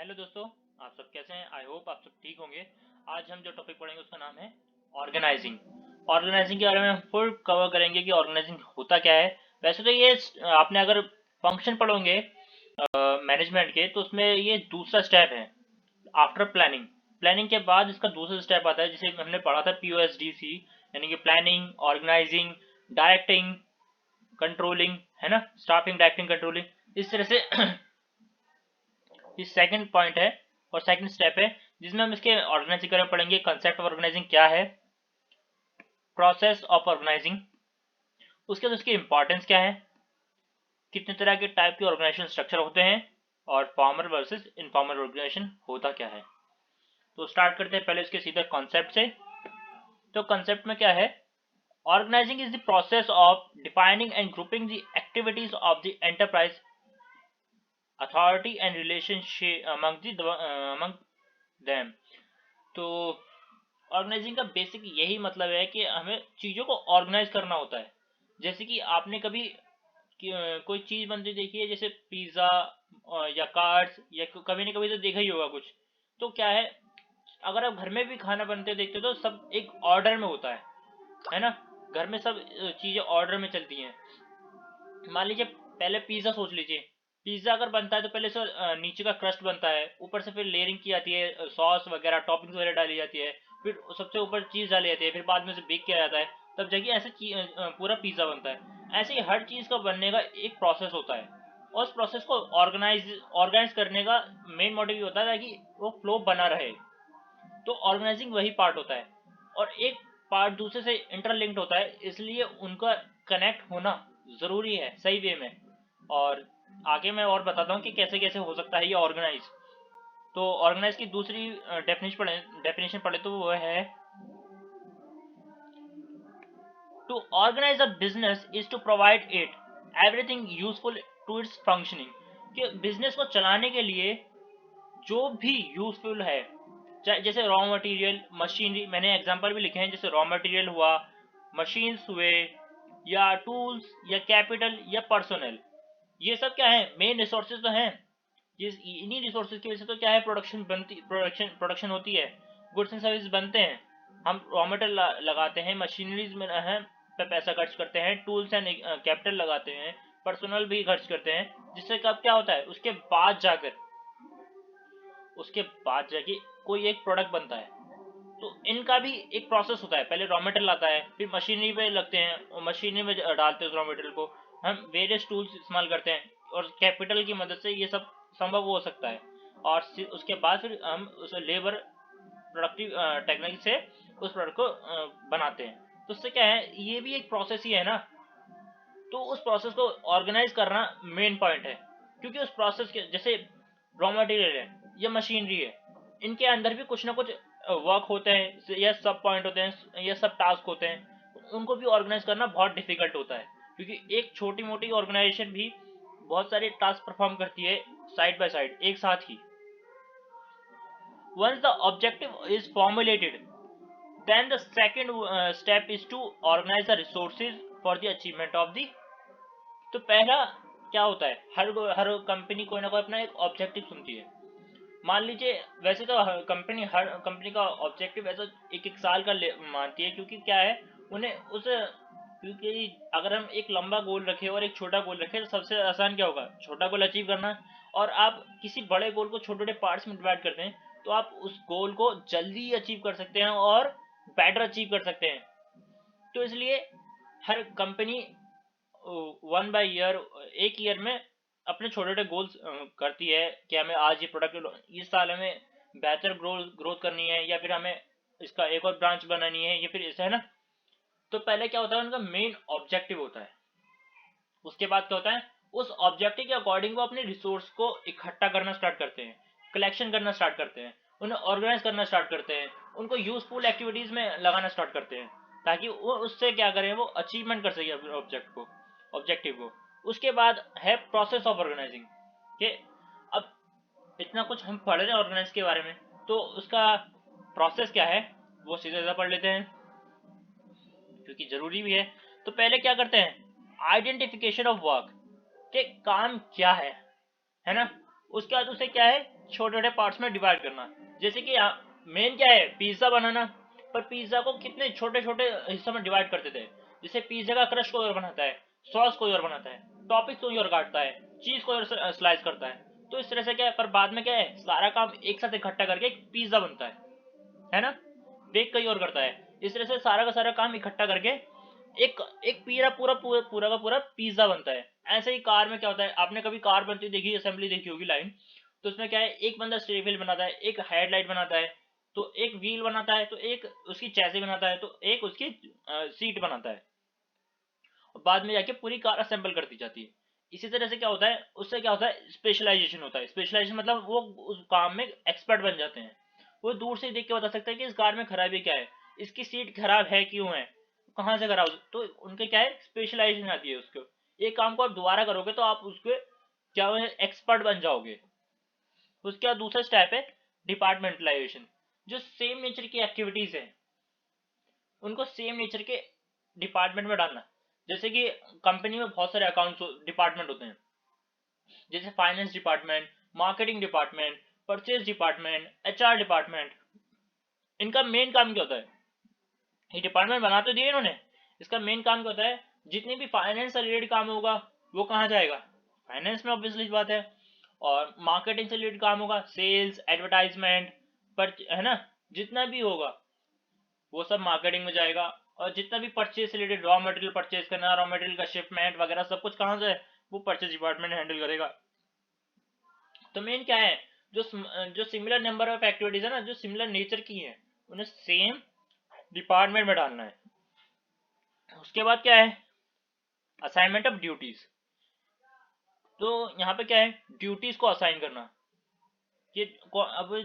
Hello दोस्तों, आप सब कैसे हैं? आई होप आप सब ठीक होंगे। आज हम जो टॉपिक पढ़ेंगे उसका नाम है ऑर्गेनाइजिंग। ऑर्गेनाइजिंग के बारे में हम फुल कवर करेंगे कि ऑर्गेनाइजिंग होता क्या है। वैसे तो ये आपने अगर फंक्शन पढ़ोगे मैनेजमेंट के, तो उसमें ये दूसरा स्टेप है आफ्टर प्लानिंग। प्लानिंग के बाद इसका दूसरा स्टेप आता है जिसे हमने पढ़ा था POSDC, यानी कि प्लानिंग, ऑर्गेनाइजिंग, डायरेक्टिंग, कंट्रोलिंग, है ना, स्टाफिंग, डायरेक्टिंग, कंट्रोलिंग। इस तरह से ये सेकंड पॉइंट है और सेकंड स्टेप है जिसमें हम इसके ऑर्गेनाइजिंग के बारे में पढ़ेंगे। कंसेप्ट ऑफ ऑर्गेनाइजिंग क्या है, प्रोसेस ऑफ ऑर्गेनाइजिंग, उसके बाद उसकी इंपॉर्टेंस क्या है, कितने तरह के टाइप के ऑर्गेनाइजेशन स्ट्रक्चर होते हैं, और फॉर्मल वर्सेस इनफॉर्मल ऑर्गेनाइजेशन होता क्या है। तो स्टार्ट करते हैं पहले इसके सीधे कॉन्सेप्ट से। तो कॉन्सेप्ट में क्या है, organizing is the process of defining and grouping the activities of the enterprise authority and relationship among them. तो ऑर्गेनाइजिंग का बेसिक यही मतलब है कि हमें चीज़ों को ऑर्गेनाइज करना होता है। जैसे कि आपने कभी कोई चीज़ बनती देखी है, जैसे पिज़्ज़ा या कार्ड्स, या कभी ना कभी तो देखा ही होगा कुछ। तो क्या है, अगर आप घर में भी खाना बनते देखते हो तो सब एक ऑर्डर में होता है ना। घर में सब चीज़ें ऑर्डर में चलती हैं। मान लीजिए पहले पिज़्ज़ा सोच लीजिए, पिज़्ज़ा अगर बनता है तो पहले से नीचे का क्रस्ट बनता है, ऊपर से फिर लेयरिंग की जाती है, सॉस वगैरह टॉपिंग्स वगैरह डाली जाती है, फिर सबसे ऊपर चीज़ डाली जाती है, फिर बाद में से बेक किया जाता है, तब जाके ऐसे पूरा पिज़्ज़ा बनता है। ऐसे ही हर चीज़ का बनने का एक प्रोसेस होता है, और उस प्रोसेस को ऑर्गेनाइज करने का मेन मोटिव ये होता है ताकि वो फ्लो बना रहे। तो ऑर्गेनाइजिंग वही पार्ट होता है, और एक पार्ट दूसरे से इंटरलिंक्ड होता है, इसलिए उनका कनेक्ट होना ज़रूरी है सही वे में। और आगे मैं और बताता हूँ कि कैसे कैसे हो सकता है ये ऑर्गेनाइज। तो ऑर्गेनाइज की दूसरी डेफिनेशन पढ़े तो वो है, to organize a business is to provide it everything useful to its functioning. कि बिजनेस को चलाने के लिए जो भी यूजफुल है, चाहे जैसे रॉ मटेरियल, मशीनरी, मैंने एग्जांपल भी लिखे हैं, जैसे रॉ मटेरियल हुआ, मशीन्स हुए, या टूल्स, या कैपिटल, या पर्सनल, ये सब क्या है, मेन रिसोर्सेज तो हैं। जिस इन्हीं रिसोर्सेज की वजह से तो क्या है, प्रोडक्शन होती है, गुड्स एंड सर्विस बनते हैं। हम रॉ मटेरियल लगाते हैं, मशीनरीज में है पे पैसा खर्च करते हैं, टूल्स एंड कैपिटल लगाते हैं, पर्सनल भी खर्च करते हैं, जिससे कब क्या होता है, उसके बाद जाके कोई एक प्रोडक्ट बनता है। तो इनका भी एक प्रोसेस होता है, पहले रॉ मटेरियल आता है, फिर मशीनरी पे लगते हैं और मशीनरी में डालते हैं उस रॉ मटेरियल को, हम वेरियस टूल्स इस्तेमाल करते हैं, और कैपिटल की मदद से ये सब संभव हो सकता है। और उसके बाद फिर हम उस लेबर प्रोडक्टिव टेक्निक से उस प्रोडक्ट को बनाते हैं। तो उससे क्या है, ये भी एक प्रोसेस ही है ना। तो उस प्रोसेस को ऑर्गेनाइज करना मेन पॉइंट है, क्योंकि उस प्रोसेस के जैसे रॉ मटेरियल है या मशीनरी है, इनके अंदर भी कुछ ना कुछ वर्क होते हैं, या सब पॉइंट होते हैं, या सब टास्क होते हैं। उनको भी ऑर्गेनाइज करना बहुत डिफिकल्ट होता है, क्योंकि एक छोटी मोटी ऑर्गेनाइजेशन भी बहुत सारे टास्क परफॉर्म करती है साइड बाय साइड एक साथ ही। Once the objective is formulated, then the second step is to organize the resources for the achievement of the। तो पहला क्या होता है, हर कंपनी कोई ना कोई अपना एक ऑब्जेक्टिव सुनती है। मान लीजिए, वैसे तो हर कंपनी का ऑब्जेक्टिव ऐसा एक एक साल का मानती है, क्योंकि क्या है, उन्हें उस क्योंकि अगर हम एक लंबा गोल रखें और एक छोटा गोल रखें तो सबसे आसान क्या होगा, छोटा गोल अचीव करना। और आप किसी बड़े गोल को छोटे छोटे पार्ट्स में डिवाइड करते हैं तो आप उस गोल को जल्दी अचीव कर सकते हैं और बेटर अचीव कर सकते हैं। तो इसलिए हर कंपनी 1 बाय ईयर, एक ईयर में अपने छोटे छोटे गोल्स करती है कि हमें आज ये प्रोडक्ट, इस साल हमें बेहतर ग्रोथ करनी है, या फिर हमें इसका एक और ब्रांच बनानी है, या फिर ऐसा है ना। तो पहले क्या होता है, उनका मेन ऑब्जेक्टिव होता है। उसके बाद क्या होता है, उस ऑब्जेक्टिव के अकॉर्डिंग वो अपने रिसोर्स को इकट्ठा करना स्टार्ट करते हैं, कलेक्शन करना स्टार्ट करते हैं, उन्हें ऑर्गेनाइज करना स्टार्ट करते हैं, उनको यूजफुल एक्टिविटीज में लगाना स्टार्ट करते हैं, ताकि वो उससे क्या करें, वो अचीवमेंट कर सके अपने ऑब्जेक्टिव को। उसके बाद है प्रोसेस ऑफ ऑर्गेनाइजिंग, कि अब इतना कुछ हम पढ़ रहे हैं ऑर्गेनाइज के बारे में, तो उसका प्रोसेस क्या है वो सीधा सीधा पढ़ लेते हैं, क्योंकि जरूरी भी है। तो पहले क्या करते हैं, आइडेंटिफिकेशन ऑफ वर्क, कि काम क्या है ना। उसके बाद उसे क्या है, छोटे छोटे पार्ट्स में डिवाइड करना। जैसे कि मेन क्या है, पिज्जा बनाना, पर पिज्जा को कितने छोटे छोटे हिस्सों में डिवाइड करते थे। जैसे पिज्जा का क्रस्ट कोई और बनाता है, सॉस कोई और बनाता है, टॉपिक कोई और काटता है, चीज कोई और स्लाइस करता है। तो इस तरह से क्या है, पर बाद में क्या है, सारा काम एक साथ इकट्ठा करके एक पिज्जा बनता है ना। बेक कहीं और करता है। इस तरह से सारा का सारा काम इकट्ठा करके एक एक पूरा का पूरा पिज्जा बनता है। ऐसे ही कार में क्या होता है, आपने कभी कार बनती देखी, असेंबली देखी होगी लाइन, तो उसमें क्या है, एक बंदा स्टीयरिंग व्हील बनाता है, एक हेडलाइट बनाता है, तो एक व्हील बनाता है, तो एक उसकी चैसी बनाता है, तो एक उसकी सीट बनाता है, और बाद में जाके पूरी कार असेंबल कर दी जाती है। इसी तरह से क्या होता है, उससे क्या होता है, स्पेशलाइजेशन होता है। स्पेशलाइजेशन मतलब वो उस काम में एक्सपर्ट बन जाते हैं। वो दूर से देख के बता सकता है कि इस कार में खराबी क्या है, इसकी सीट खराब है क्यों है, कहाँ से खराब, तो उनके क्या है, स्पेशलाइजेशन आती है उसको। एक काम को आप दोबारा करोगे तो आप उसके क्या एक्सपर्ट बन जाओगे। उसके बाद दूसरा स्टेप है डिपार्टमेंटलाइजेशन। जो सेम नेचर की एक्टिविटीज है उनको सेम नेचर के डिपार्टमेंट में डालना। जैसे कि कंपनी में बहुत सारे अकाउंट्स डिपार्टमेंट होते हैं, जैसे finance department, marketing department, purchase department, HR department. इनका मेन काम क्या होता है, ये डिपार्टमेंट बना तो दिए इन्होंने, इसका मेन काम क्या होता है, जितनी भी फाइनेंस से रिलेटेड काम होगा वो कहाँ जाएगा, फाइनेंस में, ऑब्वियसली बात है। और मार्केटिंग से रिलेटेड काम होगा, सेल्स, एडवर्टाइजमेंट, पर है ना, जितना भी होगा वो सब मार्केटिंग में जाएगा। और जितना भी परचेज से रिलेटेड, रॉ मटेरियल परचेज करना, रॉ मटेरियल का शिपमेंट वगैरह सब कुछ कहाँ से है, वो परचेज डिपार्टमेंट हैंडल करेगा। तो मेन क्या है, जो सिमिलर नंबर ऑफ एक्टिविटीज है ना, जो सिमिलर नेचर की है, उन्हें सेम डिपार्टमेंट में डालना है। उसके बाद क्या है, असाइनमेंट ऑफ ड्यूटीज। तो यहाँ पे क्या है, ड्यूटीज को असाइन करना। कि अब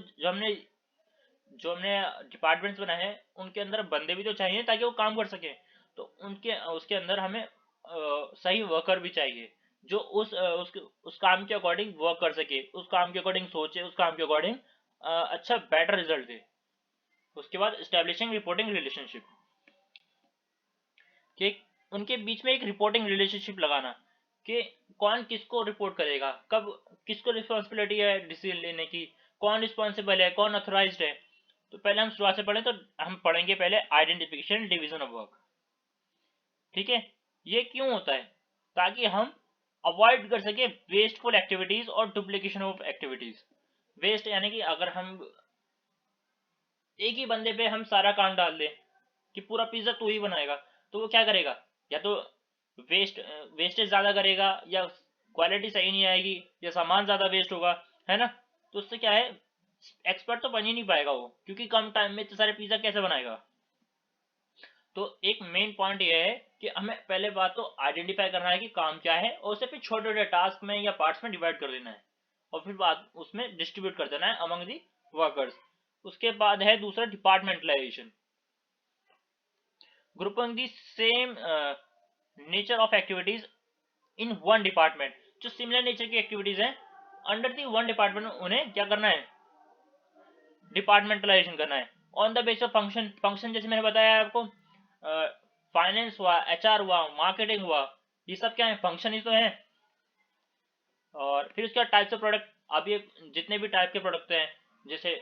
जो हमने डिपार्टमेंट्स बनाए हैं उनके अंदर बंदे भी तो चाहिए ताकि वो काम कर सके। तो उनके उसके अंदर हमें सही वर्कर भी चाहिए, जो उस काम के अकॉर्डिंग वर्क कर सके, उस काम के अकॉर्डिंग सोचे, उस काम के अकॉर्डिंग अच्छा बेटर रिजल्ट दे। उसके बाद स्टैब्लिशिंग रिपोर्टिंग रिलेशनशिप, कि उनके बीच में एक रिपोर्टिंग रिलेशनशिप लगाना, कि कौन किसको रिपोर्ट करेगा, कब किसको रिस्पॉन्सिबिलिटी है डिसीजन लेने की, कौन रिस्पॉन्सिबल है, कौन अथोराइज्ड है। तो पहले हम शुरुआत से पढ़ें तो हम पढ़ेंगे पहले आइडेंटिफिकेशन डिवीजन ऑफ वर्क। ठीक है, ये क्यों होता है, ताकि हम अवॉइड कर सके वेस्टफुल एक्टिविटीज और डुप्लीकेशन ऑफ एक्टिविटीज। वेस्ट यानी कि अगर हम एक ही बंदे पे हम सारा काम डाल दें कि पूरा पिज्जा तू ही बनाएगा, तो वो क्या करेगा, या तो वेस्टेज ज्यादा करेगा, या क्वालिटी सही नहीं आएगी, या सामान ज्यादा वेस्ट होगा, है ना। तो उससे क्या है, एक्सपर्ट तो बन ही नहीं पाएगा वो, क्योंकि कम टाइम में इतने सारे पिज्जा कैसे बनाएगा। तो एक मेन पॉइंट ये है कि हमें पहले बात तो आइडेंटिफाई करना है कि काम क्या है, और उसे फिर छोटे छोटे टास्क में या पार्ट्स में डिवाइड कर देना है, और फिर बाद उसमें डिस्ट्रीब्यूट कर देना है अमंग दी वर्कर्स। उसके बाद है दूसरा departmentalisation, grouping the same nature of activities in one department. जो सिमिलर नेचर की एक्टिविटीज हैं अंडर दी वन डिपार्टमेंट, उन्हें क्या करना है, डिपार्टमेंटलाइजेशन करना है on the base of function. Function जैसे मैंने बताया आपको, फाइनेंस हुआ, एचआर हुआ, मार्केटिंग हुआ, ये सब क्या है, फंक्शन ही तो है। और फिर उसके बाद टाइप्स ऑफ प्रोडक्ट, अब ये जितने भी टाइप के प्रोडक्ट हैं, जैसे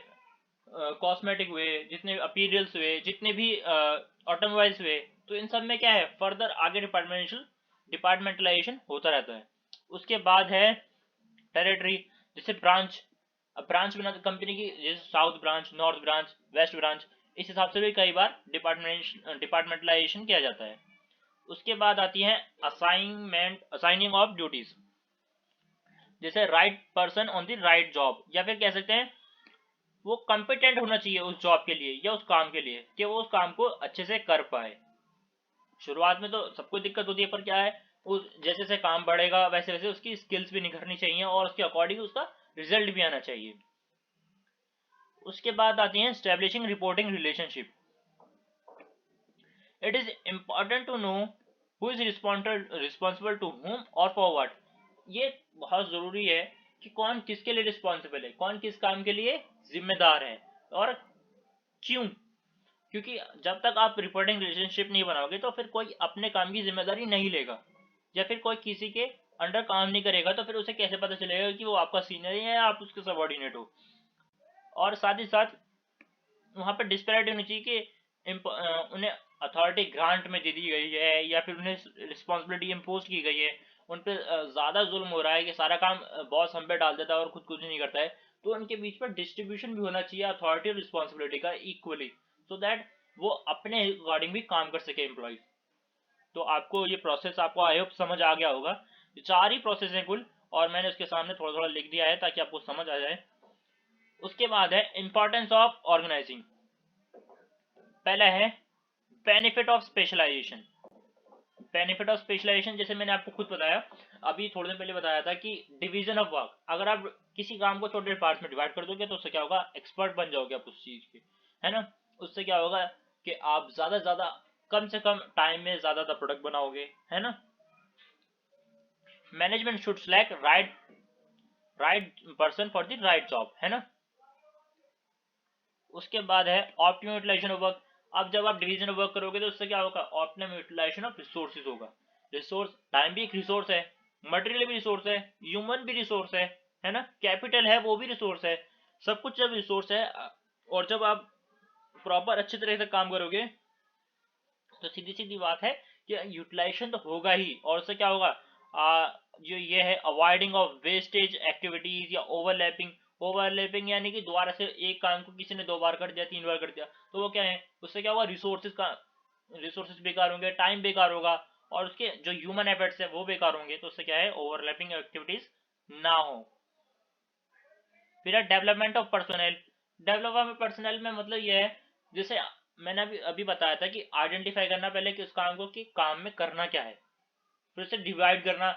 कॉस्मेटिक हुए, जितने अपीरियल्स हुए, जितने भी ऑटोमोबाइल्स हुए, तो इन सब में क्या है, फर्दर आगे डिपार्टमेंटलाइजेशन होता रहता है। उसके बाद है टेरिटरी, जैसे ब्रांच। अब ब्रांच बना कंपनी की, जैसे south branch, north branch, west branch, इस हिसाब से भी कई बार डिपार्टमेंटलाइजेशन किया जाता है। उसके बाद आती है असाइनिंग ऑफ ड्यूटीज, जैसे right person on the right job, या फिर कह सकते हैं वो कॉम्पिटेंट होना चाहिए उस जॉब के लिए या उस काम के लिए, कि वो उस काम को अच्छे से कर पाए। शुरुआत में तो सबको दिक्कत होती है, पर क्या है, उस जैसे जैसे काम बढ़ेगा वैसे वैसे उसकी स्किल्स भी निखरनी चाहिए, और उसके अकॉर्डिंग उसका रिजल्ट भी आना चाहिए। उसके बाद आती है establishing reporting relationship. It is important to know who is responsible to whom और फॉर व्हाट। ये बहुत जरूरी है कि कौन किसके लिए रिस्पॉन्सिबल है, कौन किस काम के लिए जिम्मेदार है, और क्यों। क्योंकि जब तक आप रिपोर्टिंग रिलेशनशिप नहीं बनाओगे तो फिर कोई अपने काम की जिम्मेदारी नहीं लेगा, या फिर कोई किसी के अंडर काम नहीं करेगा तो फिर उसे कैसे पता चलेगा कि वो आपका सीनियर है या आप उसके सबॉर्डिनेट हो। और साथ ही साथ वहाँ पे डिस्पैरिटी होनी चाहिए कि उन्हें अथॉरिटी ग्रांट में दे दी गई है या फिर उन्हें रिस्पॉन्सिबिलिटी इम्पोज की गई है, उन पर ज़्यादा जुल्म हो रहा है कि सारा काम बॉस हम पे डाल देता है और खुद कुछ नहीं करता है। तो उनके बीच में डिस्ट्रीब्यूशन भी होना चाहिए अथॉरिटी और रिस्पॉन्सिबिलिटी का इक्वली, सो दैट वो अपने अकॉर्डिंग भी काम कर सके एम्प्लॉय। तो आपको ये प्रोसेस आपको आई होप समझ आ गया होगा। ये 4 ही प्रोसेस हैं कुल, और मैंने उसके सामने थोड़ा थोड़ा लिख दिया है ताकि आपको समझ आ जाए। उसके बाद है इंपॉर्टेंस ऑफ ऑर्गेनाइजिंग। पहला है benefit of specialization. Benefit of specialization जैसे मैंने आपको खुद बताया, अभी थोड़े दिन पहले बताया था कि डिवीजन ऑफ वर्क, अगर आप किसी काम को छोटे पार्ट्स में डिवाइड कर दोगे तो उससे क्या होगा, एक्सपर्ट बन जाओगे आप उस चीज के, है ना। उससे क्या होगा कि आप ज्यादा ज्यादा कम से कम टाइम में ज्यादा प्रोडक्ट बनाओगे, है ना। Management should select right person for the right job, है ना। उसके बाद है ऑप्टिमम यूटिलाइजेशन ऑफ वर्क। अब जब आप डिवीजन ऑफ वर्क करोगे तो उससे क्या होगा, ऑप्टिमम यूटिलाइजेशन ऑफ रिसोर्सेज होगा। रिसोर्स, टाइम भी एक रिसोर्स है, मटेरियल भी रिसोर्स है, ह्यूमन भी रिसोर्स है ना, कैपिटल है वो भी रिसोर्स है। सब कुछ जब रिसोर्स है और जब आप प्रॉपर अच्छी तरह से काम करोगे तो सीधी सीधी बात है कि यूटिलाइजेशन तो होगा ही, और उससे क्या होगा, जो ये है अवॉइडिंग ऑफ वेस्टेज एक्टिविटीज या ओवरलैपिंग। ओवरलैपिंग यानी कि दोबारा से एक काम को किसी ने 2 बार कर दिया, 3 बार कर दिया, तो वो क्या है, उससे क्या होगा, रिसोर्सेज बेकार होंगे, टाइम बेकार होगा, और उसके जो ह्यूमन एफर्ट्स है वो बेकार होंगे। तो उससे क्या है, ओवरलैपिंग एक्टिविटीज ना हो। फिर है development of personal. Development personal में मतलब ये है, जैसे मैंने अभी अभी बताया था कि आइडेंटिफाई करना पहले कि उस काम को कि काम में करना क्या है, फिर उसे डिवाइड करना,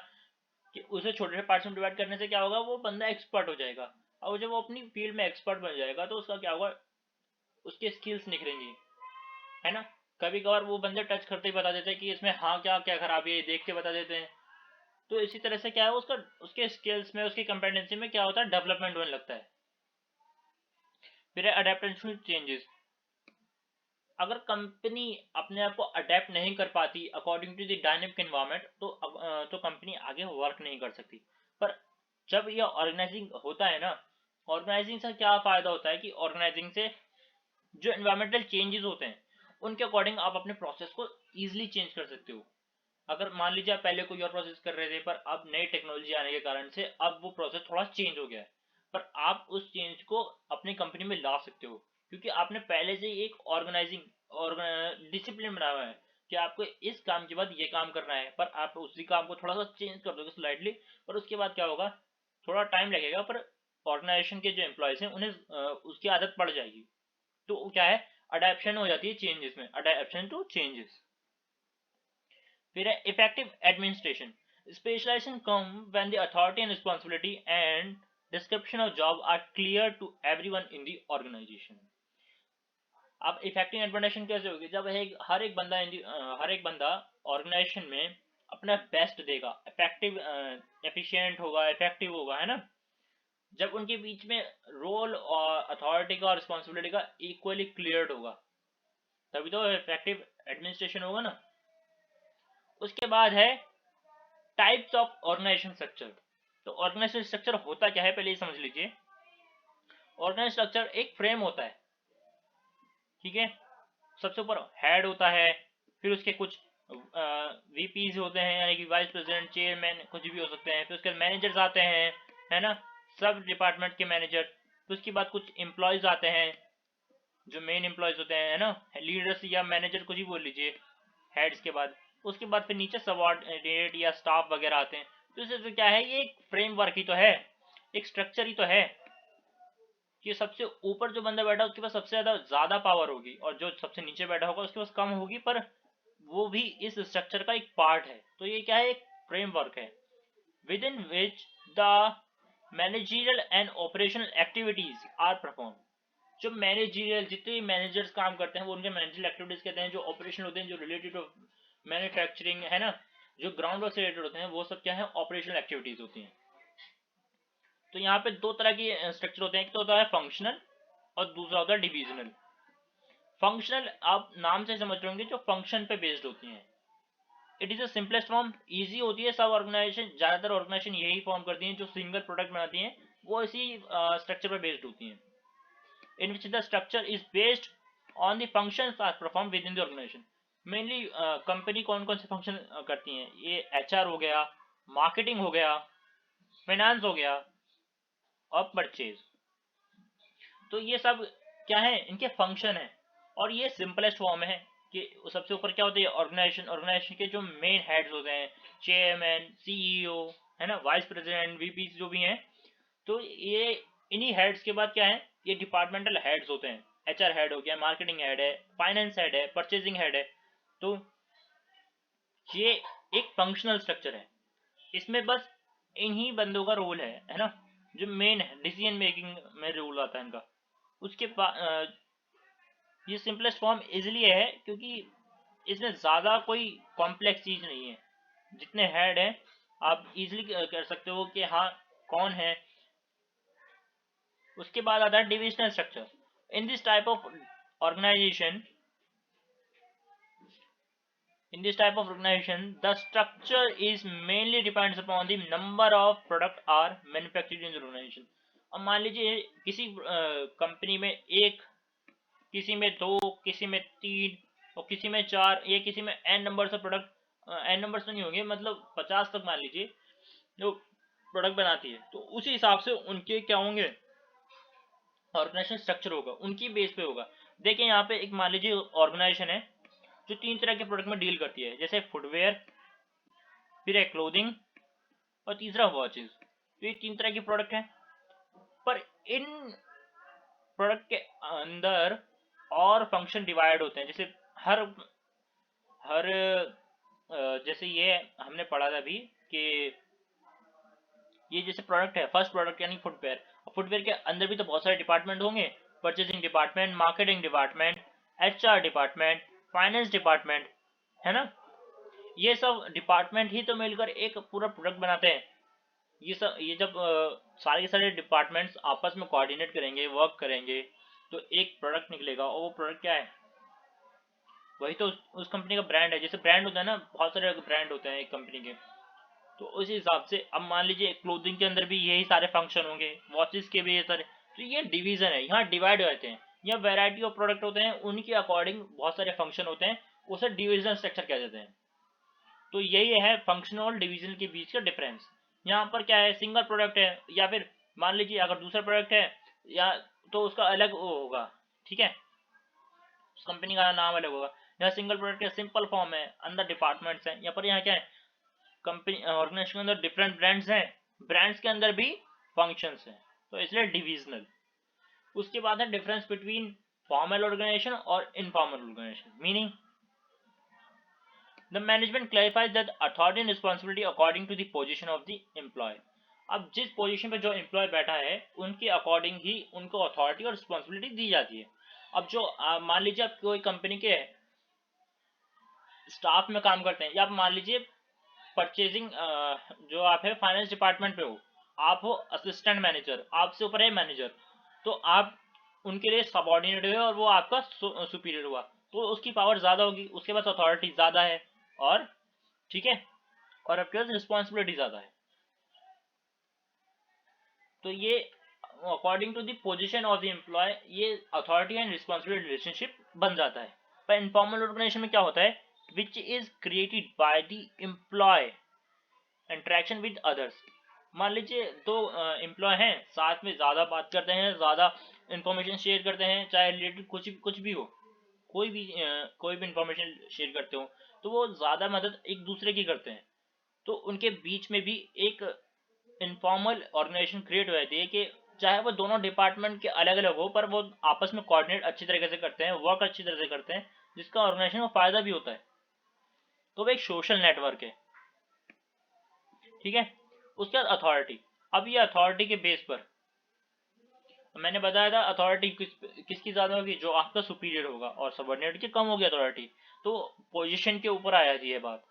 कि उसे छोटे छोटे पार्ट्स में डिवाइड करने से क्या होगा, वो बंदा एक्सपर्ट हो जाएगा। और जब वो अपनी फील्ड में एक्सपर्ट बन जाएगा तो उसका क्या होगा, उसकी स्किल्स निखरेंगी, है ना। कभी कभार वो बंदे टच करते ही बता देते हैं कि इसमें हाँ क्या क्या खराबी है, देख के बता देते हैं। तो इसी तरह से क्या है, उसका उसके स्किल्स में, उसकी कंपेटेंसी में क्या होता है, डेवलपमेंट होने लगता है। फिर है अडेप्टेशन चेंजेस। अगर कंपनी अपने आप को अडेप्ट नहीं कर पाती according to the dynamic environment, तो कंपनी आगे वर्क नहीं कर सकती। पर जब यह ऑर्गेनाइजिंग होता है ना, ऑर्गेनाइजिंग से क्या फायदा होता है कि ऑर्गेनाइजिंग से जो एनवायरमेंटल चेंजेस होते हैं उनके अकॉर्डिंग आप अपने प्रोसेस को इजीली चेंज कर सकते हो। अगर मान लीजिए आप पहले कोई और प्रोसेस कर रहे थे, पर अब नई टेक्नोलॉजी आने के कारण से अब वो प्रोसेस थोड़ा चेंज हो गया है, पर आप उस चेंज को अपनी कंपनी में ला सकते हो, क्योंकि आपने पहले से ही एक ऑर्गेनाइजिंग और डिसिप्लिन बनाया हुआ है कि आपको इस काम के बाद ये काम करना है। पर आप उसी काम को थोड़ा सा चेंज कर दोगे स्लाइडली, पर उसके बाद क्या होगा, थोड़ा टाइम लगेगा, पर ऑर्गेनाइजेशन के जो एम्प्लॉयज हैं उन्हें उसकी आदत पड़ जाएगी। तो क्या है, अडेप्शन हो जाती है चेंजेस में, अडेप्शन टू चेंजेस। फिर है effective administration. Specialization come when the authority and responsibility and description of job are clear to everyone in the organization. अब इफेक्टिव एडमिनिस्ट्रेशन कैसे होगी, जब हर एक बंदा ऑर्गेनाइजेशन में अपना बेस्ट देगा, इफेक्टिव एफिशिएंट होगा, इफेक्टिव होगा, है ना। जब उनके बीच में रोल और अथॉरिटी का और रिस्पांसिबिलिटी का इक्वली क्लियर्ड होगा, तभी तो इफेक्टिव एडमिनिस्ट्रेशन होगा ना। उसके बाद है टाइप्स ऑफ ऑर्गेनाइजेशन स्ट्रक्चर। तो ऑर्गेनाइजेशन स्ट्रक्चर होता क्या है, पहले ये समझ लीजिए। ऑर्गेनाइजेशन स्ट्रक्चर एक फ्रेम होता है, ठीक है। सबसे ऊपर हेड होता है, फिर उसके कुछ वीपीज होते हैं, यानी कि वाइस प्रेसिडेंट, चेयरमैन, कुछ भी हो सकते हैं। फिर उसके मैनेजर्स आते हैं, है ना, सब डिपार्टमेंट के मैनेजर। फिर उसके बाद कुछ एम्प्लॉयज आते हैं, जो मेन एम्प्लॉयज होते हैं, है ना, लीडर्स या मैनेजर कुछ ही बोल लीजिए, हेड्स के बाद। उसके बाद फिर नीचे सबऑर्डिनेट या स्टाफ वगैरह आते हैं। तो इससे क्या है, ये एक फ्रेमवर्क ही तो है, एक स्ट्रक्चर ही तो है, कि सबसे ऊपर जो बंदा बैठा है उसके पास सबसे ज्यादा पावर होगी, और जो सबसे नीचे बैठा होगा उसके पास कम होगी, पर वो भी इस स्ट्रक्चर का एक पार्ट है। तो ये क्या है, एक फ्रेमवर्क है within which the managerial and operational activities are perform. जो मैनेजरियल, जितने मैनेजर्स काम करते हैं वो उनके मैनेजरियल एक्टिविटीज कहते हैं। जो ऑपरेशन होते हैं, जो रिलेटेड टू मैन्युफैक्चरिंग, है ना, जो ग्राउंड वर्क से रिलेटेड होते हैं, वो सब क्या है, ऑपरेशनल एक्टिविटीज होती हैं। तो यहाँ पे दो तरह की स्ट्रक्चर होते हैं, एक तो होता है फंक्शनल और दूसरा होता है डिविजनल। फंक्शनल आप नाम से समझ रहे होंगे, जो फंक्शन पे बेस्ड होती हैं। It is the simplest form, easy होती है। सब ऑर्गेनाइजेशन, ज़्यादातर ऑर्गेनाइजेशन यही फॉर्म करती हैं जो सिंगल प्रोडक्ट बनाती हैं, वो इसी स्ट्रक्चर पर बेस्ड होती हैं, in which the structure is based on the functions are perform within the organisation. Mainly company कौन कौन से फंक्शन करती हैं, ये एचआर हो गया, मार्केटिंग हो गया, फाइनेंस हो गया और परचेज। तो ये सब क्या है, इनके फंक्शन है। और ये सिंपलेस्ट फॉर्म है कि सबसे ऊपर क्या होता है, ऑर्गेनाइजेशन, ऑर्गेनाइजेशन के जो मेन हेड्स होते हैं, चेयरमैन, सीईओ, है ना, वाइस प्रेसिडेंट, वीपी जो भी हैं, तो ये इन्हीं हेड्स के बाद क्या है, ये डिपार्टमेंटल हेड्स होते हैं। एचआर हेड हो गया, मार्केटिंग हेड है, फाइनेंस हेड है, परचेजिंग हेड है। तो ये एक फंक्शनल स्ट्रक्चर है, इसमें बस इन्हीं बंदों का रोल है ना, जो मेन है, डिसीजन मेकिंग में रोल आता है इनका। उसके बाद ये सिंपलेस्ट फॉर्म इसलिए है क्योंकि इसमें ज़्यादा कोई कॉम्प्लेक्स चीज़ नहीं है। जितने हेड हैं आप इजीली कर सकते हो कि हाँ कौन है। उसके बाद आता है divisional structure. In this type of organization, in this type of organization the structure is mainly depends upon the number of product are manufactured in the organization। अब मान लीजिए किसी कंपनी में एक, किसी में दो, किसी में तीन और किसी में चार, या किसी में एन नंबर से प्रोडक्ट, एन नंबर तो नहीं होंगे, मतलब 50 तक मान लीजिए जो प्रोडक्ट बनाती है, तो उसी हिसाब से उनके क्या होंगे, ऑर्गेनाइजेशन स्ट्रक्चर होगा, उनकी बेस पे होगा। देखिए यहाँ पे एक मान लीजिए ऑर्गेनाइजेशन है जो 3 तरह के प्रोडक्ट में डील करती है, जैसे फुटवेयर, फिर है क्लोथिंग और तीसरा वॉचेस। तो ये 3 तरह के प्रोडक्ट हैं, पर इन प्रोडक्ट के अंदर और फंक्शन डिवाइड होते हैं। जैसे हर हर जैसे ये हमने पढ़ा था अभी कि ये जैसे प्रोडक्ट है, फर्स्ट प्रोडक्ट यानी फुटवेयर, फुटवेयर के अंदर भी तो बहुत सारे डिपार्टमेंट होंगे, purchasing department, marketing department, HR department, finance department, है ना। ये सब डिपार्टमेंट ही तो मिलकर एक पूरा प्रोडक्ट बनाते हैं। ये जब सारे के सारे डिपार्टमेंट्स आपस में कोऑर्डिनेट करेंगे, वर्क करेंगे, तो एक प्रोडक्ट निकलेगा। और वो प्रोडक्ट क्या है, वही तो उस कंपनी का ब्रांड है। जैसे ब्रांड होता है ना, बहुत सारे ब्रांड होते हैं एक कंपनी के, तो उस हिसाब से अब मान लीजिए क्लोथिंग के अंदर भी यही सारे फंक्शन होंगे, वॉचेस के भी ये सारे। तो ये डिवीजन है, यहाँ डिवाइड हो जाते हैं। यहाँ वैरायटी ऑफ प्रोडक्ट होते हैं, उनके अकॉर्डिंग बहुत सारे फंक्शन होते हैं, उसे डिविजन स्ट्रक्चर कह देते हैं। तो यही है फंक्शन और डिवीजन के बीच का डिफरेंस। यहाँ पर क्या है, सिंगल प्रोडक्ट है, या फिर मान लीजिए अगर दूसरा प्रोडक्ट है या तो उसका अलग वो होगा, ठीक है, उस कंपनी का नाम अलग होगा। यहाँ सिंगल प्रोडक्ट है, सिंपल फॉर्म है, अंदर डिपार्टमेंट्स हैं। यहाँ पर यहाँ क्या है, कंपनी ऑर्गेनाइजेशन के अंदर डिफरेंट ब्रांड्स हैं, ब्रांड्स के अंदर भी फंक्शंस हैं, तो इसलिए डिविजनल। उसके बाद है डिफरेंस बिटवीन फॉर्मल ऑर्गेनाइजेशन और informal organization. Meaning, the management clarifies that authority and responsibility according to the position of the employee. अब जिस पोजीशन पे जो एम्प्लॉय बैठा है उनके अकॉर्डिंग ही उनको अथॉरिटी और रिस्पॉन्सिबिलिटी दी जाती है। अब जो मान लीजिए आप कोई कंपनी के स्टाफ में काम करते हैं, या आप मान लीजिए परचेजिंग जो आप है फाइनेंस डिपार्टमेंट पे हो, आप हो असिस्टेंट मैनेजर, आपसे ऊपर है मैनेजर, तो आप उनके लिए सबऑर्डिनेट हुए और वो आपका सुपीरियर हुआ, तो उसकी पावर ज़्यादा होगी, उसके पास अथॉरिटी ज़्यादा है, और ठीक है, और आपके पास रिस्पॉन्सिबिलिटी ज़्यादा है। तो ये according to the position of the employee ये अथॉरिटी एंड रिस्पॉन्सिबिलिटी रिलेशनशिप बन जाता है। पर इनफॉर्मल ऑर्गेनाइजेशन में क्या होता है, which is created by the employee interaction with others. मान लीजिए दो एम्प्लॉय हैं, साथ में ज़्यादा बात करते हैं, ज़्यादा इंफॉर्मेशन शेयर करते हैं, चाहे रिलेटेड कुछ भी हो, कोई भी इंफॉर्मेशन शेयर करते हो, तो वो ज़्यादा मदद एक दूसरे की करते हैं। तो उनके बीच में भी एक इनफॉर्मल ऑर्गेनाइजेशन क्रिएट हो जाती है कि चाहे वो दोनों डिपार्टमेंट के अलग अलग हो, पर वो आपस में कोऑर्डिनेट अच्छी तरीके से करते हैं, वर्क अच्छी तरह से करते हैं, जिसका ऑर्गेनाइजेशन को फायदा भी होता है। तो वो एक सोशल नेटवर्क है, ठीक है। उसके बाद अथॉरिटी। अब ये अथॉरिटी के बेस पर मैंने बताया था अथॉरिटी किसकी ज़्यादा होगी, जो आपका सुपीरियर होगा, और सबऑर्डिनेट की कम होगी अथॉरिटी। तो पोजीशन के ऊपर आ जाती है बात।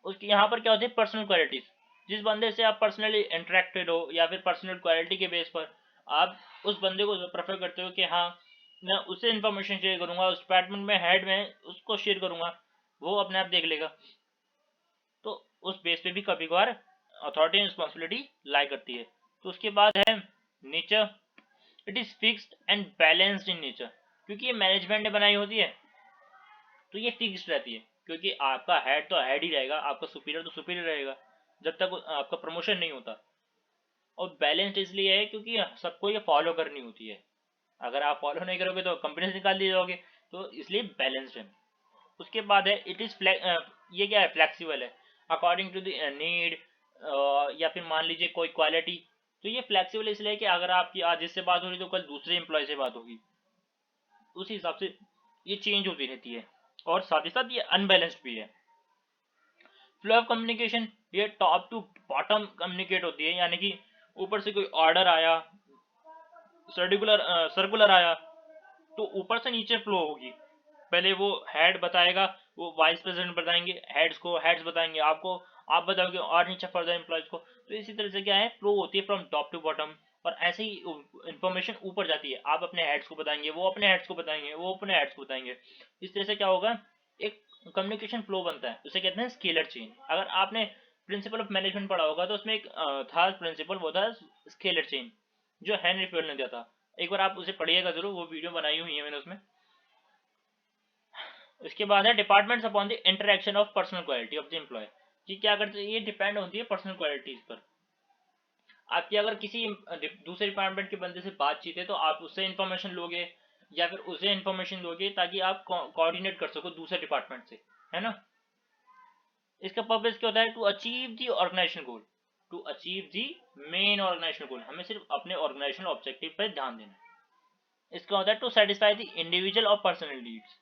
उसकी यहाँ पर क्या होती है, पर्सनल क्वालिटीज। जिस बंदे से आप पर्सनली इंटरेक्टेड हो, या फिर पर्सनल क्वालिटी के बेस पर आप उस बंदे को प्रेफर करते हो कि हाँ मैं उससे इंफॉर्मेशन शेयर करूंगा, उस डिपार्टमेंट में हेड में उसको शेयर करूंगा, वो अपने आप देख लेगा। उस बेस पे भी कभी कभार अथॉरिटी एंड रिस्पॉन्सिबिलिटी लाई करती है। तो उसके बाद है nature, it is fixed and balanced in nature, क्योंकि ये मैनेजमेंट ने बनाई होती है तो ये फिक्स्ड रहती है, क्योंकि आपका हेड तो हेड ही रहेगा, आपका सुपीरियर तो सुपीरियर रहेगा जब तक आपका प्रमोशन नहीं होता। और बैलेंस्ड इसलिए है क्योंकि सबको ये फॉलो करनी होती है, अगर आप फॉलो नहीं करोगे तो कंपनी से निकाल दिए जाओगे, तो इसलिए बैलेंस्ड है। उसके बाद है इट इज ये क्या है, फ्लेक्सिबल है अकॉर्डिंग टू द नीड, या फिर मान लीजिए कोई क्वालिटी। तो ये फ्लेक्सिबल इसलिए कि अगर आपकी आज इससे बात हो रही तो कल दूसरे एम्प्लॉय से बात होगी, उस हिसाब से ये चेंज होती रहती है। और साथ ही साथ ये अनबैलेंस्ड भी है। फ्लो ऑफ कम्युनिकेशन, ये टॉप टू बॉटम कम्युनिकेट होती है, यानी कि ऊपर से कोई ऑर्डर आया, सर्कुलर आया, तो ऊपर से नीचे फ्लो होगी। पहले वो हेड बताएगा, वो वाइस प्रेसिडेंट बताएंगे हेड्स को, हेड्स बताएंगे आपको, आप बताओगे और नीचे फर्दर एम्प्लॉयज को। तो इसी तरह से क्या है, फ्लो होती है फ्रॉम टॉप टू बॉटम, और ऐसे ही इंफॉर्मेशन ऊपर जाती है, आप अपने हेड्स को बताएंगे, वो अपने हेड्स को बताएंगे, वो अपने हेड्स को बताएंगे। इस तरह से क्या होगा, एक कम्युनिकेशन फ्लो बनता है, उसे कहते हैं स्केलर चेन। अगर आपने प्रिंसिपल ऑफ मैनेजमेंट पढ़ा होगा तो उसमें एक था प्रिंसिपल, वो था स्केलर चेन, जो हेनरी फ्यूल ने दिया था। एक बार आप उसे पढ़िएगा जरूर, वो वीडियो बनाई हुई है मैंने उसमें। उसके बाद है departments upon the interaction of personal quality of the employee, कि क्या करते हैं, ये डिपेंड होती है पर्सनल क्वालिटीज पर। आपकी अगर किसी दूसरे डिपार्टमेंट के बंदे से बातचीत है तो आप उससे इंफॉर्मेशन लोगे, या फिर उसे इंफॉर्मेशन लोगे ताकि आप कोऑर्डिनेट कर सको दूसरे डिपार्टमेंट से, है ना। इसका पर्पज क्या होता है, to achieve the organisation goal, to achieve the main organisation goal, हमें सिर्फ अपने ऑर्गेनाइजेशनल ऑब्जेक्टिव पर ध्यान देना है। इसका होता है टू सेटिस्फाई द इंडिविजुअल और पर्सनल नीड्स।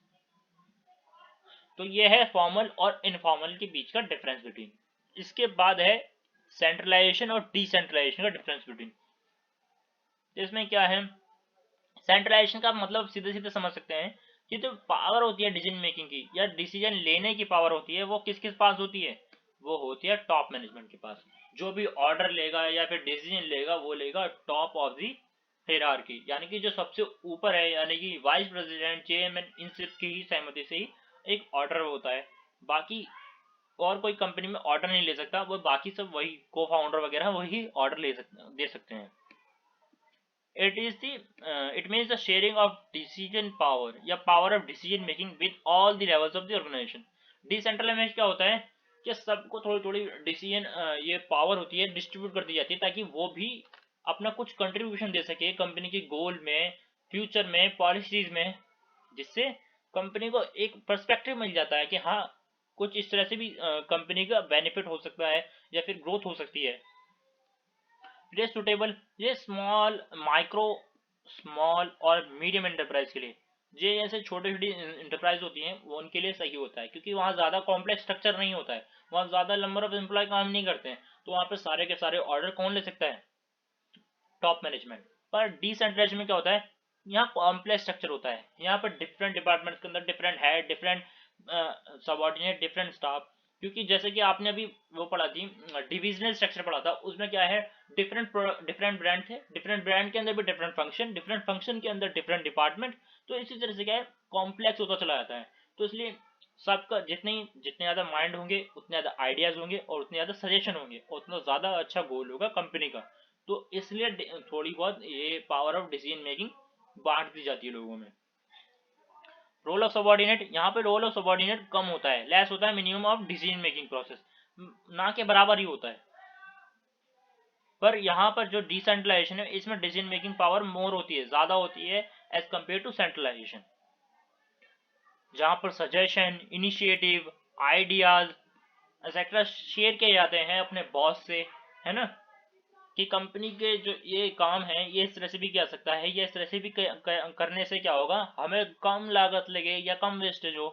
तो ये है फॉर्मल और इनफॉर्मल के बीच का डिफरेंस बिटवीन। इसके बाद है सेंट्रलाइजेशन और डिसेंट्रलाइजेशन का डिफरेंस बिटवीन। तो इसमें क्या है, सेंट्रलाइजेशन का मतलब सीधे सीधे समझ सकते हैं कि जो पावर होती है डिसीजन मेकिंग की या डिसीजन लेने की पावर होती है, वो किस किस पास होती है, वो होती है टॉप मैनेजमेंट के पास। जो भी ऑर्डर लेगा या फिर डिसीजन लेगा वो लेगा टॉप ऑफ दी हियरार्की, यानी कि जो सबसे ऊपर है, यानी कि वाइस प्रेसिडेंट, चेयरमैन, इन सब की ही सहमति से ही एक ऑर्डर होता है। बाकी और कोई कंपनी में ऑर्डर नहीं ले सकता, वो बाकी सब वही को फाउंडर वगैरह वही ऑर्डर दे सकते हैं। It means the sharing of decision power या power of decision making with all the levels of the organisation. Decentralisation क्या होता है कि सबको थोड़ी थोड़ी डिसीजन ये पावर होती है डिस्ट्रीब्यूट कर दी जाती है, ताकि वो भी अपना कुछ कंट्रीब्यूशन दे सके कंपनी के गोल में, फ्यूचर में, पॉलिसीज में, जिससे कंपनी को एक पर्सपेक्टिव मिल जाता है कि हाँ कुछ इस तरह से भी कंपनी का बेनिफिट हो सकता है या फिर ग्रोथ हो सकती है। ये सुटेबल, ये स्मॉल, माइक्रो, स्मॉल और मीडियम एंटरप्राइज के लिए, ये ऐसे छोटे छोटी इंटरप्राइज होती हैं वो उनके लिए सही होता है, क्योंकि वहाँ ज़्यादा कॉम्प्लेक्स स्ट्रक्चर नहीं होता है, वहाँ ज़्यादा नंबर ऑफ एम्प्लॉय काम नहीं करते हैं, तो वहाँ पे सारे के सारे ऑर्डर कौन ले सकता है, टॉप मैनेजमेंट। पर डिसेंट्रलाइज में क्या होता है, यहाँ कॉम्प्लेक्स स्ट्रक्चर होता है, यहाँ पर डिफरेंट डिपार्टमेंट्स के अंदर different head, different subordinate, different staff. क्योंकि जैसे कि आपने अभी वो पढ़ा थी डिविजनल स्ट्रक्चर पढ़ा था, उसमें क्या है, डिफरेंट ब्रांड थे, डिफरेंट ब्रांड के अंदर भी डिफरेंट फंक्शन, डिफरेंट फंक्शन के अंदर डिफरेंट डिपार्टमेंट। तो इसी तरह से क्या है, कॉम्प्लेक्स होता चला जाता है। तो इसलिए सबका जितने ज़्यादा माइंड होंगे उतने ज़्यादा आइडियाज़ होंगे और उतने ज़्यादा सजेशन होंगे, उतना ज़्यादा अच्छा गोल होगा कंपनी का। तो इसलिए थोड़ी बहुत ये पावर ऑफ डिसीजन मेकिंग बांट दी जाती है लोगों में। रोल ऑफ सबॉर्डिनेट, यहाँ पे रोल ऑफ सबॉर्डिनेट कम होता है, लेस होता है minimum of decision making process, ना के बराबर ही होता है। पर यहाँ पर जो डिसेंट्रलाइजेशन है इसमें डिसीजन मेकिंग पावर मोर होती है, ज्यादा होती है एज कंपेयर टू सेंट्रलाइजेशन, जहाँ पर suggestion, initiative, ideas etcetera share किए जाते हैं अपने बॉस से, है ना, कि कंपनी के जो ये काम है ये इस तरह से भी किया सकता है, ये इस तरह से भी करने से क्या होगा, हमें कम लागत लगे या कम वेस्टेज हो।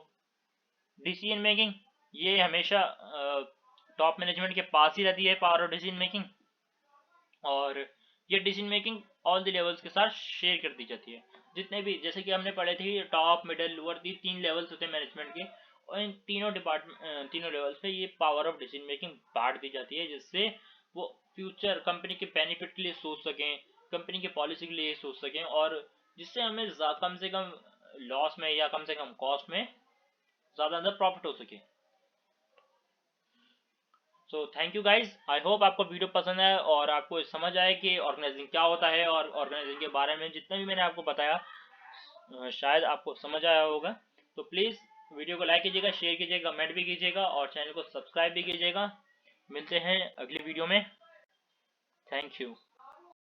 डिसीजन मेकिंग ये हमेशा टॉप मैनेजमेंट के पास ही रहती है, पावर ऑफ डिसीजन मेकिंग, और ये decision making all the levels के साथ शेयर कर दी जाती है। जितने भी जैसे कि हमने पढ़े थे टॉप, मिडिल, लोअर, दी 3 लेवल्स होते हैं मैनेजमेंट के, और इन तीनों लेवल्स पे ये पावर ऑफ डिसीजन मेकिंग बांट दी जाती है, जिससे वो फ्यूचर कंपनी के बेनिफिट के लिए सोच सकें, कंपनी के पॉलिसी के लिए सोच सकें, और जिससे हमें कम से कम लॉस में या कम से कम कॉस्ट में ज़्यादा प्रॉफिट हो सके। So thank you guys, I hope आपको वीडियो पसंद आए और आपको समझ आए कि ऑर्गेनाइजिंग क्या होता है, और ऑर्गेनाइजिंग के बारे में जितना भी मैंने आपको बताया शायद आपको समझ आया होगा। तो प्लीज़ वीडियो को लाइक कीजिएगा, शेयर कीजिएगा, कमेंट भी कीजिएगा और चैनल को सब्सक्राइब भी कीजिएगा। मिलते हैं अगली वीडियो में। Thank you.